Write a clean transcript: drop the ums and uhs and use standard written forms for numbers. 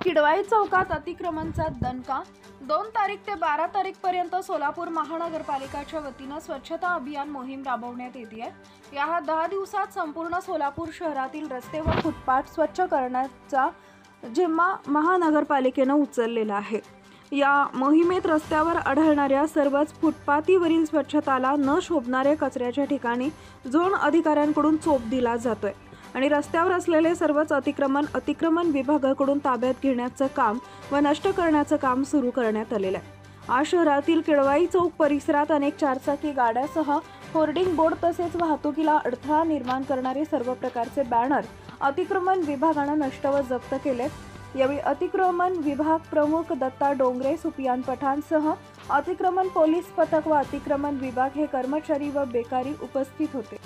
किडवाई चौकात अतिक्रमणचा दणका। 2 तारीख ते 12 तारीख पर्यंत सोलापूर महानगरपालिकेच्या वतीनं स्वच्छता अभियान मोहीम राबवण्यात येते आहे। या 10 दिवसात संपूर्ण सोलापूर शहरातील रस्ते व फुटपाथ स्वच्छ करण्याचा जिम्मा महानगरपालिकेनं उचललेला आहे। या मोहिमेत रस्त्यावर आढळणाऱ्या सर्वच फुटपाथीवरील स्वच्छताला न शोभणाऱ्या कचऱ्याच्या ठिकाणी झोन अधिकाऱ्यांकडून चोप दिला जातोय आणि रस्त्यावर असलेले सर्वच अतिक्रमण विभागाकडून ताब्यात घेण्याचं काम व नष्ट करण्याचं काम सुरू करण्यात आलेलं आहे। आज शहरातील किडवाई चौक परिसरात अनेक चारचाकी गाड्यासह होर्डिंग बोर्ड तसेच वाहतुकीला अडथळा निर्माण करणारे सर्व प्रकारचे बॅनर अतिक्रमण विभागानं नष्ट व जप्त केले। यावेळी अतिक्रमण विभाग प्रमुख दत्ता डोंगरे, सुफियान पठाणसह अतिक्रमण पोलीस पथक व अतिक्रमण विभाग हे कर्मचारी व बेकारी उपस्थित होते।